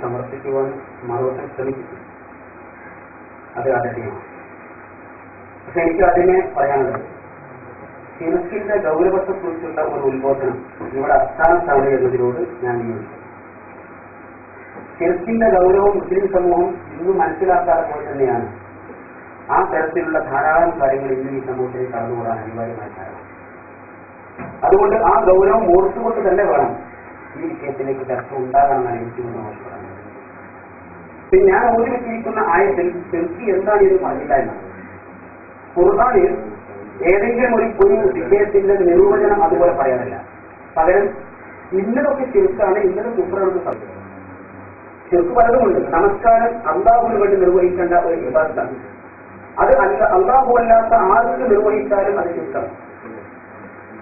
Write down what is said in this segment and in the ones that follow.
സമർപ്പിക്കുവാൻ മറുവശം ശ്രമിക്കുന്നു. അത് ആദ്യമാണ്. പക്ഷെ എനിക്ക് അതിനെ പറയാനുള്ളത് ഷിർക്കിന്റെ ഗൗരവത്തെക്കുറിച്ചുള്ള ഒരു ഉത്ബോധനം ഇവിടെ അസ്ഥാന സ്ഥാനം എന്നതിനോട് ഞാൻ നിയോഗിച്ചു. ഷിർക്കിന്റെ ഗൗരവം മുസ്ലിം സമൂഹം ഇന്ന് മനസ്സിലാക്കാതെ പോലെ തന്നെയാണ് ആ തരത്തിലുള്ള ധാരാളം കാര്യങ്ങൾ ഇന്ന് ഈ സമൂഹത്തിൽ കടന്നുകൂടാൻ അനിവാര്യമായ കാരണം. അതുകൊണ്ട് ആ ഗൗരവം ഓർത്തുകൊണ്ട് തന്നെ വേണം ഈ വിഷയത്തിലേക്ക് ചർച്ച ഉണ്ടാകാമെന്നാണ് എനിക്ക് ആവശ്യപ്പെടുന്നത്. പിന്നെ ഞാൻ ഓടി വെച്ചിരിക്കുന്ന ആയത്തിൽ ഷിർക്ക് എന്താണ് ഇത് പറഞ്ഞില്ല എന്നാണ്. ഖുർആനിൽ ഏതെങ്കിലും ഒരു വിഷയത്തിന്റെ നിർവചനം അതുപോലെ പറയാറില്ല. പകരം ഇന്നതൊക്കെ ഷിർക്കാണ്, ഇന്നത് കുഫ്റാണെന്ന് പറഞ്ഞു. ഷിർക്ക് പലതുമുണ്ട്. നമസ്കാരം അല്ലാഹുവിന് വേണ്ടി നിർവഹിക്കേണ്ട ഒരു ഇബാദത്താണ്. അത് അല്ലാഹു അല്ലാത്ത ആർക്ക് നിർവഹിച്ചാലും അത് ഷിർക്കാണ്.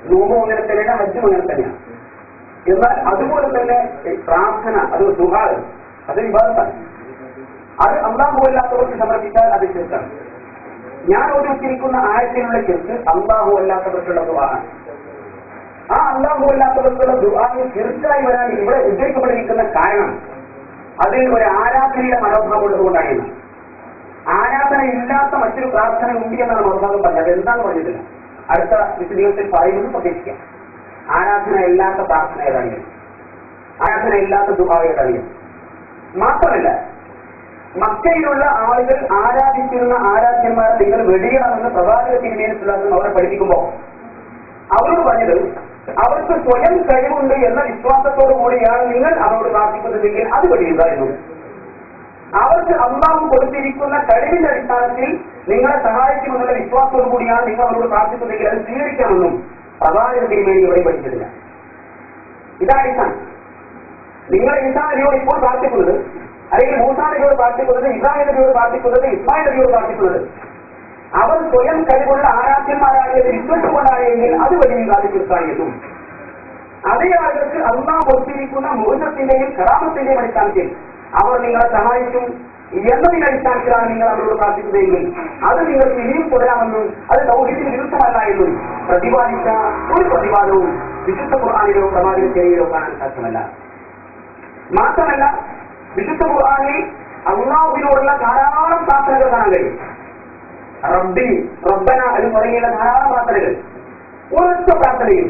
നോമ്പും അങ്ങനെ തന്നെയാണ്, ഹജ്ജും അങ്ങനെ തന്നെയാണ്. എന്നാൽ അതുപോലെ തന്നെ പ്രാർത്ഥന, അത് ദുആ, അത് ഇബാദത്താണ്. അത് അല്ലാഹു അല്ലാത്തവർക്ക് സമർപ്പിച്ചാൽ അത് ഷിർക്കാണ്. ഞാൻ ഓടിച്ചിരിക്കുന്ന ആയത്തിലുള്ള ഷിർക്ക് അല്ലാഹു അല്ലാത്തവർക്കുള്ള ദുആണ്. ആ അല്ലാഹു അല്ലാത്തവർക്കുള്ള ദുആന് ഷിർക്കായി വരാൻ ഇവിടെ ഉദ്ദേശിക്കപ്പെട്ടിരിക്കുന്ന കാരണം അതിൽ ഒരു ആരാധനയുടെ മനോഭാവം ഉള്ളതുകൊണ്ടാണ്. ആരാധന ഇല്ലാത്ത മറ്റൊരു പ്രാർത്ഥന ഉണ്ട് എന്നാണ് മനോഭാവം പറഞ്ഞത്. അതെന്താന്ന് പറഞ്ഞിട്ടില്ല. അടുത്ത വിശദീകരണത്തിൽ പറയുന്നത് പ്രതീക്ഷിക്കാം. ആരാധന ഇല്ലാത്ത പ്രാർത്ഥന ഏതാണ്, ആരാധന ഇല്ലാത്ത ദുആ ഏതാണ്. മാത്രമല്ല, മക്കയിലുള്ള ആളുകൾ ആരാധിച്ചിരുന്ന ആരാധ്യന്മാരെ നിങ്ങൾ വെടിയണമെന്ന് പ്രവാചക തിരുമേനിസ്ലാം അവരെ പഠിപ്പിക്കുമ്പോൾ അവരോട് പറഞ്ഞത് അവർക്ക് സ്വയം കഴിവുണ്ട് എന്ന വിശ്വാസത്തോടു കൂടിയാണ് നിങ്ങൾ അവരോട് പ്രാർത്ഥിക്കുന്നതെങ്കിൽ അത് വെടിയുക എന്നും, അവർക്ക് അല്ലാഹു കൊടുത്തിരിക്കുന്ന കഴിവിന്റെ അടിസ്ഥാനത്തിൽ നിങ്ങളെ സഹായിക്കുമെന്നുള്ള വിശ്വാസത്തോടു കൂടിയാണ് നിങ്ങൾ അവരോട് പ്രാർത്ഥിക്കുന്നതെങ്കിൽ അത് സ്വീകരിക്കാമെന്നും പ്രവാചക തിരുമേനി ഇവിടെ പഠിച്ചിട്ടില്ല. ഇതാണ് നിങ്ങൾ ഈസാ നബിയോട് ഇപ്പോൾ പ്രാർത്ഥിക്കുന്നത്, അല്ലെങ്കിൽ മൂസാ നബിയോട് പ്രാർത്ഥിക്കുന്നത്, ഇബ്രാഹിം നബിയോട് പ്രാർത്ഥിക്കുന്നത്, ഇസ്മായിൽ നബിയോട് പ്രാർത്ഥിക്കുന്നത് അവർ സ്വയം കഴിവുള്ള ആരാധ്യന്മാരായത് വിശ്വസിച്ചുകൊണ്ടാണ് എങ്കിൽ അത് വലിയ സാധിച്ചിരുത്താൻ എന്നും, അതേ ആളുകൾക്ക് അല്ലാഹു കൊടുത്തിരിക്കുന്ന മോചനത്തിന്റെയും കറാമത്തിന്റെയും അടിസ്ഥാനത്തിൽ അവർ നിങ്ങളെ സഹായിക്കും എന്നതിന്റെ അടിസ്ഥാനത്തിലാണ് നിങ്ങൾ അവരോട് പ്രാർത്ഥിക്കുന്നതെങ്കിൽ അത് നിങ്ങൾക്ക് ഇനിയും തുടരാമെന്നും അത് തൗഹീദിന് വിരുദ്ധമല്ല എന്നും പ്രതിപാദിച്ച ഒരു പ്രതിപാദവും വിശുദ്ധ ഖുർആനിലോ പ്രവാചകത്തിലോ കാണാൻ സാധ്യമല്ല. മാത്രമല്ല, വിശുദ്ധ ഖുർആനിൽ അല്ലാഹുവിനോടുള്ള ധാരാളം പ്രാർത്ഥനകൾ കാണാൻ കഴിയും. റബ്ബി, റബ്ബന എന്ന് തുടങ്ങിയുള്ള ധാരാളം പ്രാർത്ഥനകൾ. ഒരൊറ്റ പ്രാർത്ഥനയും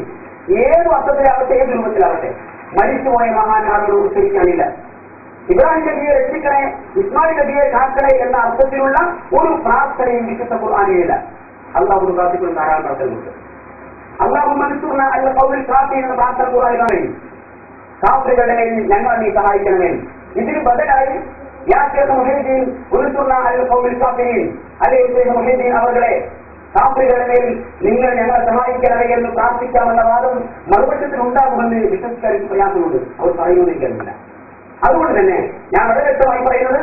ഏത് അർത്ഥത്തിലാവട്ടെ, ഏത് രൂപത്തിലാവട്ടെ മരിച്ചുപോയ മഹാന്മാരോട് ഉച്ചരിക്കാനില്ല. ഇബ്രാഹിം നബിയെ രക്ഷിക്കണേ, ഇസ്മായിൽ നബിയെ കാക്കണേ എന്ന അർത്ഥത്തിലുള്ള ഒരു പ്രാർത്ഥനയും വിശുദ്ധ ഖുർആനിലില്ല. അല്ലാഹു പ്രാർത്ഥിക്കുന്ന ധാരാളം പ്രാർത്ഥനകളുണ്ട്. അല്ലാഹു മൻസൂർന അൽ ഖൗമിൽ കാഫിർ എന്ന പ്രാർത്ഥന ഖുർആനിൽ കാണും. കാഫിറുകളുടെ മേൽ ഞങ്ങൾ നീ സഹായിക്കണമേ. ഇതിന് ബദലായി യാ ശൈഖ് മുഹീദ്ദീൻ ഉൻസുർന അൽ ഖൗമിൽ കാഫിരീൻ, അലൈഹി ശൈഖ് മുഹീദ്ദീൻ അവരുടെ കാഫിറുകളുടെ മേൽ നിങ്ങൾ ഞങ്ങളെ സഹായിക്കണമേ എന്ന് പ്രാർത്ഥിക്കാമെന്ന വാദം മറുപക്ഷത്തിൽ ഉണ്ടാകുമെന്ന് വിശ്വസിക്കാർക്ക് പ്രയാസമുണ്ട്. അവർ പറയുന്നില്ല. അതുകൊണ്ട് തന്നെ ഞാൻ വളരെ വ്യക്തമായി പറയുന്നത്,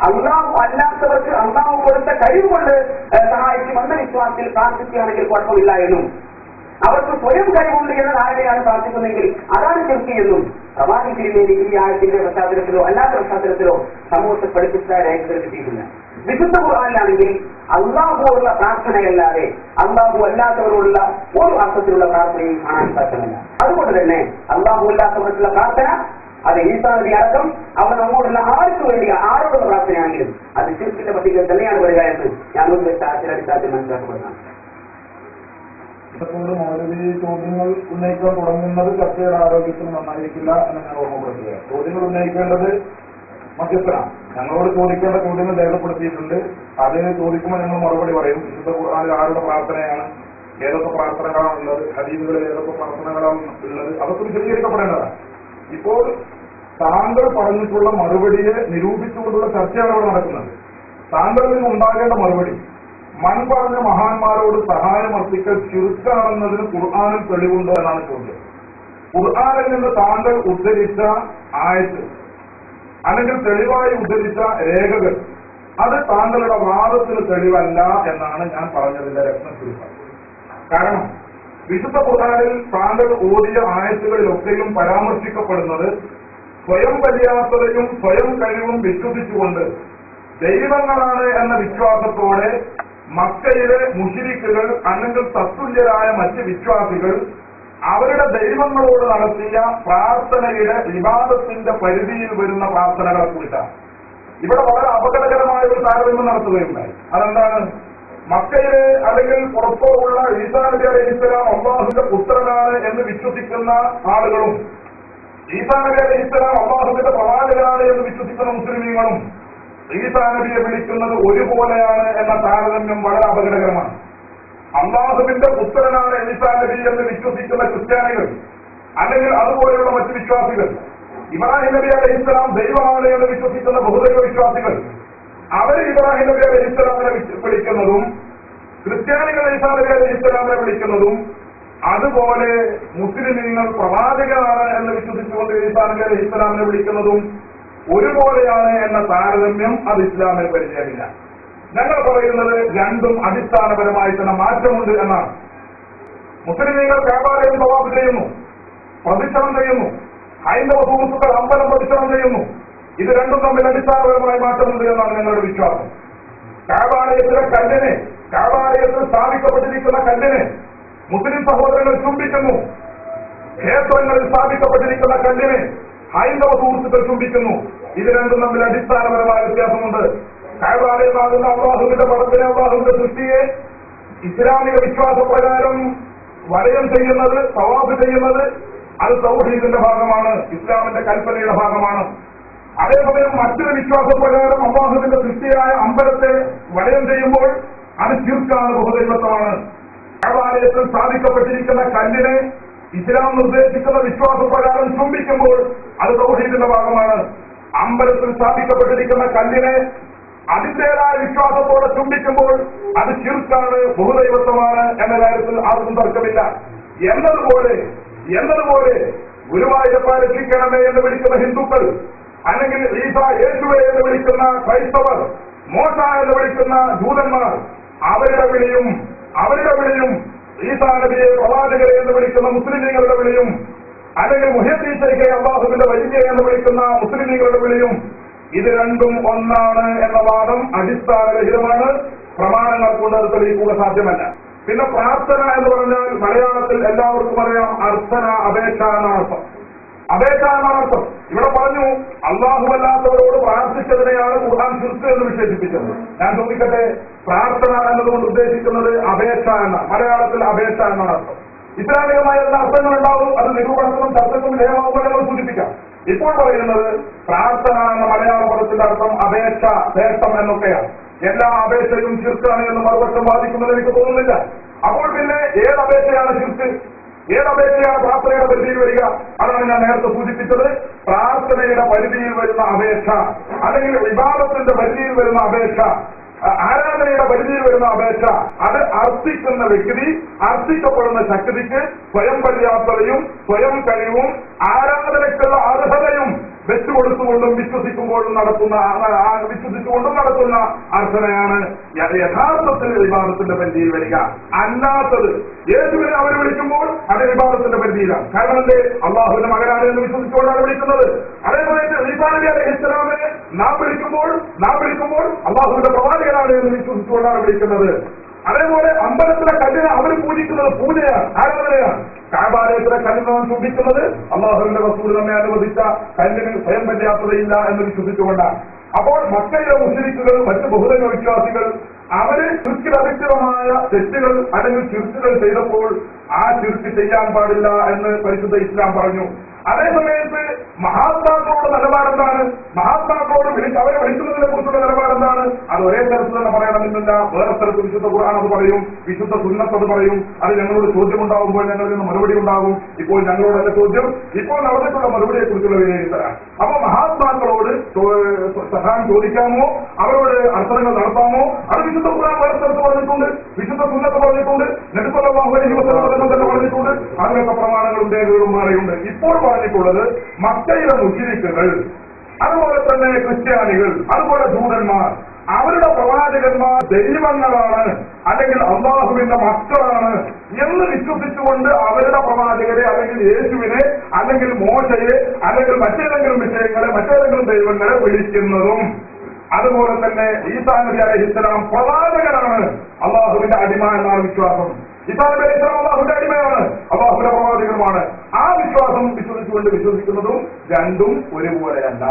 അല്ലാഹു അല്ലാത്തവർക്ക് അല്ലാഹു കൊടുത്ത കഴിവ് കൊണ്ട് സഹായിക്കുമെന്ന വിശ്വാസത്തിൽ പ്രാർത്ഥിക്കുകയാണെങ്കിൽ കുഴപ്പമില്ല എന്നും, അവർക്ക് സ്വയം കഴിവുണ്ട് എന്ന ധാരണയാണ് പ്രാർത്ഥിക്കുന്നതെങ്കിൽ അതാണ് ശിർക്ക് എന്നും പ്രവാചക തിരുമേനി ഈ ആയത്തിന്റെ പശ്ചാത്തലത്തിലോ അല്ലാത്ത പശ്ചാത്തലത്തിലോ സമൂഹത്തെ പഠിപ്പിച്ച രേഖകൾ കിട്ടിയിട്ടില്ല. വിശുദ്ധ ഖുർആനിലാണെങ്കിൽ അല്ലാഹുവോടുള്ള പ്രാർത്ഥനയല്ലാതെ അല്ലാഹു അല്ലാത്തവരോടുള്ള ഒരു അർത്ഥത്തിലുള്ള പ്രാർത്ഥനയും കാണാൻ സാധ്യമല്ല. അതുകൊണ്ട് തന്നെ അല്ലാഹു അല്ലാത്തവർക്കുള്ള പ്രാർത്ഥന അത് ഈസാ നബി അടക്കം അവർ നമ്മോടുള്ള ആർക്ക് വേണ്ടി ആരോടുള്ള പ്രാർത്ഥനയാണെങ്കിലും അത് ശിർക്കിന്റെ പട്ടികയിൽ തന്നെയാണ് വരിക എന്ന് ഞാൻ ഒരു അടിസ്ഥാനത്തിൽ മനസ്സിലാക്കപ്പെടുന്നതാണ്. ഇതുകൊണ്ട് മൗലവി ചോദ്യങ്ങൾ ഉന്നയിക്കാൻ തുടങ്ങുന്നത് ചർച്ചയുടെ ആരോഗ്യത്തിന് നന്നായിരിക്കില്ല എന്ന് ഞാൻ ഓർമ്മപ്പെടുത്തുക. ചോദ്യങ്ങൾ ഉന്നയിക്കേണ്ടത് മധ്യസ്ഥനാണ്. ഞങ്ങളോട് ചോദിക്കേണ്ട ചോദ്യങ്ങൾ രേഖപ്പെടുത്തിയിട്ടുണ്ട്. അത് ചോദിക്കുമ്പോൾ ഞങ്ങൾ മറുപടി പറയും. വിശുദ്ധ ഖുർആനിൽ ആരുടെ പ്രാർത്ഥനയാണ്, ഏതൊക്കെ പ്രാർത്ഥനകളാണ് ഉള്ളത്, ഹദീസുകളിൽ ഏതൊക്കെ പ്രാർത്ഥനകളാണ് ഉള്ളത്, അതൊക്കെ വിശദീകരിക്കപ്പെടേണ്ടതാണ്. ഇപ്പോൾ താങ്കൾ പറഞ്ഞിട്ടുള്ള മറുപടിയെ നിരൂപിച്ചുകൊണ്ടുള്ള ചർച്ചയാണ് അവിടെ നടക്കുന്നത്. താങ്കളിൽ നിന്ന് ഉണ്ടാകേണ്ട മറുപടി, മൻ പറഞ്ഞ മഹാന്മാരോട് സഹായം അർപ്പിക്കൽ ചുരുക്കാണെന്നതിന് ഖുർആനിൽ തെളിവുണ്ടോ എന്നാണ് ചോദ്യം. ഖുർആനിൽ നിന്ന് താങ്കൾ ഉദ്ധരിച്ച ആയത്ത് അല്ലെങ്കിൽ തെളിവായി ഉദ്ധരിച്ച രേഖകൾ അത് താങ്കളുടെ വാദത്തിന് തെളിവല്ല എന്നാണ് ഞാൻ പറഞ്ഞതിന്റെ രത്നം ചുരുക്കം. കാരണം വിശുദ്ധ ഖുർആനിൽ താങ്കൾ ഓതിയ ആയത്തുകളിലൊക്കെയും പരാമർശിക്കപ്പെടുന്നത് സ്വയം പര്യാപ്തതയും സ്വയം കഴിവും വിശ്വസിച്ചുകൊണ്ട് ദൈവങ്ങളാണ് എന്ന വിശ്വാസത്തോടെ മക്കയിലെ മുശ്രിക്കുകൾ അല്ലെങ്കിൽ തത്തുല്യരായ മറ്റ് വിശ്വാസികൾ അവരുടെ ദൈവങ്ങളോട് നടത്തിയ പ്രാർത്ഥനയുടെ വിവാദത്തിന്റെ പരിധിയിൽ വരുന്ന പ്രാർത്ഥനകളെ കുറിച്ചാണ് ഇവിടെ വളരെ അപകടകരമായ ഒരു താരതമ്യം നടത്തുകയുണ്ടായി. അതെന്താണ്? മക്കയിലെ അല്ലെങ്കിൽ പുറത്തോ ഉള്ള ഈസാ നബി അലൈഹിസ്സലാം അല്ലാഹുവിന്റെ പുത്രനാണ് എന്ന് വിശ്വസിക്കുന്ന ആളുകളും ഈസാ നബി അലൈഹിസ്സലാം അല്ലാഹുവിന്റെ പ്രവാചകനാണ് എന്ന് വിശ്വസിക്കുന്ന മുസ്ലിമീങ്ങളും ഈസാ നബിയെ വിളിക്കുന്നത് ഒരുപോലെയാണ് എന്ന താരതമ്യം വളരെ അപകടകരമാണ്. അല്ലാഹുവിന്റെ പുത്രനാണ് ഈസാ നബി എന്ന് വിശ്വസിക്കുന്ന ക്രിസ്ത്യാനികൾ അല്ലെങ്കിൽ അതുപോലെയുള്ള മറ്റു വിശ്വാസികൾ, ഇബ്രാഹിം നബി അലൈഹിസ്സലാം ദൈവമാണ് എന്ന് വിശ്വസിക്കുന്ന ബഹുദൈവ വിശ്വാസികൾ, അവർ ഇബ്രാഹിം നബി അലൈഹിസ്സലാമിനെ വിളിക്കുന്നതും ക്രിസ്ത്യാനികൾ ഈസാ നബി അലൈഹിസ്സലാമിനെ വിളിക്കുന്നതും അതുപോലെ മുസ്ലിമീങ്ങൾ പ്രവാചകനാണ് എന്ന് വിശ്വസിച്ചുകൊണ്ട് ഈസാ നബി അലൈഹിസ്സലാമിനെ വിളിക്കുന്നതും ഒരുപോലെയാണ് എന്ന താരതമ്യം അത് ഇസ്ലാമിൽ പരിചയമില്ല. ഞങ്ങൾ പറയുന്നത് രണ്ടും അടിസ്ഥാനപരമായി തന്നെ മാറ്റമുണ്ട് എന്നാണ്. മുസ്ലിമീങ്ങൾ വ്യാപാരം തവാഫ് ചെയ്യുന്നു, പ്രദക്ഷിണം ചെയ്യുന്നു, ഹൈന്ദവ സുഹൃത്തുക്കൾ അമ്പലം പ്രദക്ഷിണം ചെയ്യുന്നു. ഇത് രണ്ടും തമ്മിൽ അടിസ്ഥാനപരമായി മാറ്റമുണ്ട് എന്നാണ് ഞങ്ങളുടെ വിശ്വാസം. കാബാലയത്തിലെ കല്ലിനെ, കാബാലയത്തിൽ സ്ഥാപിക്കപ്പെട്ടിരിക്കുന്ന കല്ലിനെ മുസ്ലിം സഹോദരങ്ങൾ ചുംബിക്കുന്നു. ക്ഷേത്രങ്ങളിൽ സ്ഥാപിക്കപ്പെട്ടിരിക്കുന്ന കല്ലിനെ ഹൈന്ദവ സുഹൃത്തുക്കൾ ചുംബിക്കുന്നു. ഇത് രണ്ടും തമ്മിൽ അടിസ്ഥാനപരമായ വ്യത്യാസമുണ്ട്. കാബാലയമാകുന്ന അല്ലാഹുവിന്റെ പടത്തിനെ, അല്ലാഹുവിന്റെ സൃഷ്ടിയെ ഇസ്ലാമിക വിശ്വാസപ്രകാരം വലയം ചെയ്യുന്നത്, തവാഫ് ചെയ്യുന്നത് അത് തൗഹീദിന്റെ ഭാഗമാണ്, ഇസ്ലാമിന്റെ കൽപ്പനയുടെ ഭാഗമാണ്. അതേസമയം മറ്റൊരു വിശ്വാസപ്രകാരം അല്ലാഹുവിന്റെ സൃഷ്ടിയായ അമ്പലത്തെ വലയം ചെയ്യുമ്പോൾ അത് ശിർക്കാണ്, ബഹുദൈവത്വമാണ്. കാബാലയത്തിൽ സ്ഥാപിക്കപ്പെട്ടിരിക്കുന്ന കല്ലിനെ ഇസ്ലാം നിർദ്ദേശിക്കുന്ന വിശ്വാസപ്രകാരം ചുംബിക്കുമ്പോൾ അത് തൗഹീദിന്റെ ഭാഗമാണ്. അമ്പലത്തിൽ സ്ഥാപിക്കപ്പെട്ടിരിക്കുന്ന കല്ലിനെ അതിന്റേതായ വിശ്വാസത്തോടെ ചുംബിക്കുമ്പോൾ അത് ശിർക്കാണ്, ബഹുദൈവത്വമാണ് എന്ന കാര്യത്തിൽ ആർക്കും തർക്കമില്ല. എന്നതുപോലെ ഗുരുവായൂരപ്പ രക്ഷിക്കണമേ എന്ന് വിളിക്കുന്ന ഹിന്ദുക്കൾ, അല്ലെങ്കിൽ ഈസ യേശുവെ എന്ന് വിളിക്കുന്ന ക്രൈസ്തവർ, മോശ എന്ന് വിളിക്കുന്ന ജൂതന്മാർ, അവരുടെ വിളിയും ഈസാ നബിയെ പ്രവാചകരെ എന്ന് വിളിക്കുന്ന മുസ്ലിമീങ്ങളുടെ വിളിയും, അല്ലെങ്കിൽ മുഹ്യദ്ദീൻ അല്ലാഹുവിന്റെ വലിയ എന്ന് വിളിക്കുന്ന മുസ്ലിമീങ്ങളുടെ വിളിയും, ഇത് രണ്ടും ഒന്നാണ് എന്ന വാദം അടിസ്ഥാനരഹിതമാണ്. പ്രമാണങ്ങൾ കൊണ്ട് അത് തെളിയിക്കുക സാധ്യമല്ല. പിന്നെ പ്രാർത്ഥന എന്ന് പറഞ്ഞാൽ മലയാളത്തിൽ എല്ലാവർക്കും അറിയാം, അർത്ഥന, അപേക്ഷ എന്നാണ് അർത്ഥം. അപേക്ഷ എന്നാണ് അർത്ഥം. ഇവിടെ പറഞ്ഞു അല്ലാഹുവല്ലാത്തവരോട് പ്രാർത്ഥിച്ചതിനെയാണ് ഖുർആൻ ശിർക്ക് എന്ന് വിശേഷിപ്പിച്ചത്. ഞാൻ ചോദിക്കട്ടെ, പ്രാർത്ഥന എന്നതുകൊണ്ട് ഉദ്ദേശിക്കുന്നത് അപേക്ഷ എന്ന, മലയാളത്തിൽ അപേക്ഷ എന്നാണ് അർത്ഥം. ഇസ്ലാമികമായ എല്ലാ അർത്ഥങ്ങൾ ഉണ്ടാവും, അത് നിരൂപണത്തിനും ചർച്ചക്കും വിധേയമാകുമ്പോൾ ഞങ്ങൾ സൂചിപ്പിക്കാം. ഇപ്പോൾ പറയുന്നത് പ്രാർത്ഥന എന്ന മലയാള പദത്തിന്റെ അർത്ഥം അപേക്ഷ, തേട്ടം എന്നൊക്കെയാണ്. എല്ലാ അപേക്ഷയും ശിർക്കാണ് എന്ന് മറുപക്ഷം ബാധിക്കുന്നത് എനിക്ക് തോന്നുന്നില്ല. അപ്പോൾ പിന്നെ ഏതപേക്ഷയാണ് ശിർക്ക്, ഏതപേക്ഷയാണ് പ്രാർത്ഥനയുടെ പരിധിയിൽ വരിക? അതാണ് ഞാൻ നേരത്തെ സൂചിപ്പിച്ചത്. പ്രാർത്ഥനയുടെ പരിധിയിൽ വരുന്ന അപേക്ഷ, അല്ലെങ്കിൽ വിവാദത്തിന്റെ പരിധിയിൽ വരുന്ന അപേക്ഷ, ആരാധനയുടെ പരിധിയിൽ വരുന്ന അപേക്ഷ, അത് അർപ്പിക്കുന്ന വ്യക്തി അർപ്പിക്കപ്പെടുന്ന ശക്തിക്ക് സ്വയം പര്യാപ്തതയും സ്വയം കഴിവും ആരാധനയ്ക്കുള്ള അർഹതയും വെച്ചുകൊടുത്തുകൊണ്ടും വിശ്വസിച്ചുകൊണ്ടും നടത്തുന്ന അർച്ചനയാണ് യഥാർത്ഥത്തിൽ വിവാദത്തിന്റെ പരിധിയിൽ വരിക. അല്ലാത്തത് യേശുവിനെ അവർ വിളിക്കുമ്പോൾ അത് വിവാദത്തിന്റെ പരിധിയിലാണ്. കാരണം എന്തേ? അള്ളാഹുവിന്റെ മകനാണ് എന്ന് വിശ്വസിച്ചുകൊണ്ടാണ് വിളിക്കുന്നത്. അതേപോലെ ഈസാ നബി അലൈഹിസ്സലാമിനെ നാം വിളിക്കുമ്പോൾ അള്ളാഹുവിന്റെ പ്രവാചകനാണ് എന്ന് വിശ്വസിച്ചുകൊണ്ടാണ് വിളിക്കുന്നത്. അതേപോലെ അമ്പലത്തിലെ കല്ലിനെ അവർ പൂജിക്കുന്നത് പൂജയാണ്, ആരാധനയാണ്. കാബാലയത്തിലെ കല്ലിനെ ചൂണ്ടിക്കുന്നത് അല്ലാഹുവിന്റെ റസൂൽ നമ്മെ അനുവദിച്ച കല്ലിന് സ്വയം പര്യാപ്തതയില്ല എന്ന് വിശ്വസിച്ചുകൊണ്ടാണ്. അപ്പോൾ മക്കയിലെ മുസ്ലിക്കുകൾ, മറ്റ് ബഹുദൈവ വിശ്വാസികൾ അവര് ചുരുക്കിലധിഷ്ഠിതമായ തെറ്റുകൾ അല്ലെങ്കിൽ ചുരുക്കുകൾ ചെയ്തപ്പോൾ ആ ചുരുക്ക് ചെയ്യാൻ പാടില്ല എന്ന് പരിശുദ്ധ ഇസ്ലാം പറഞ്ഞു. അതേസമയത്ത് മഹാത്മാക്കളോട് നിലപാടെന്താണ്? മഹാത്മാക്കളോട് അവരെ വിളിക്കുന്നതിനെ കുറിച്ചുള്ള നിലപാടെന്താണ്? അത് ഒരേ തരത്തിൽ തന്നെ പറയണമെന്നില്ല. വേറെ സ്ഥലത്ത് വിശുദ്ധ ഖുർആൻ അത് പറയും, വിശുദ്ധ സുന്നത്ത് അത് പറയും. അത് ഞങ്ങളോട് ചോദ്യമുണ്ടാകുമ്പോൾ ഞങ്ങളിൽ നിന്ന് മറുപടി ഉണ്ടാകും. ഇപ്പോൾ ഞങ്ങളോടല്ല ചോദ്യം, ഇപ്പോൾ നടന്നിട്ടുള്ള മറുപടിയെ കുറിച്ചുള്ള വിലയിരുത്തലാണ്. അപ്പൊ മഹാത്മാക്കളോട് സഹായം ചോദിക്കാമോ, അവരോട് അർച്ചനകൾ നടത്താമോ? അത് വിശുദ്ധ ഖുർആൻ വേറെ സ്ഥലത്ത് പറഞ്ഞിട്ടുണ്ട്, വിശുദ്ധ സുന്നത്ത് പറഞ്ഞിട്ടുണ്ട്, നബി സല്ലല്ലാഹു അലൈഹി വസല്ലം തന്നെ പറഞ്ഞിട്ടുണ്ട്. അതിനൊക്കെ പ്രമാണങ്ങളും രേഖകളും വേറെയുണ്ട്. ഇപ്പോൾ പറഞ്ഞിട്ടുള്ളത് മക്കയിലെ മുശ്രിക്കുകൾ, അതുപോലെ തന്നെ ക്രിസ്ത്യാനികൾ, അതുപോലെ ജൂതന്മാർ, അവരുടെ പ്രവാചകന്മാർ ദൈവങ്ങളാണ് അല്ലെങ്കിൽ അല്ലാഹുവിന്റെ മക്കളാണ് എന്ന് വിശ്വസിച്ചുകൊണ്ട് അവരുടെ പ്രവാചകരെ അല്ലെങ്കിൽ യേശുവിനെ അല്ലെങ്കിൽ മോശയെ അല്ലെങ്കിൽ മറ്റേതെങ്കിലും വിഷയങ്ങളെ, മറ്റേതെങ്കിലും ദൈവങ്ങളെ വിളിക്കുന്നതും, അതുപോലെ തന്നെ ഈസാ നബി അലൈഹിസ്സലാം പ്രവാചകനാണ്, അല്ലാഹുവിന്റെ അടിമ എന്നാണ് വിശ്വാസം. ഈസാ നബി അലൈഹി സ്വലാം അള്ളാഹുവിന്റെ അടിമയാണ്, അള്ളാഹുവിന്റെ പ്രവാചകനുമാണ്. ആ വിശ്വാസം വിശ്വസിച്ചുകൊണ്ട് വിശ്വസിക്കുന്നതും രണ്ടും ഒരുപോലെയല്ല.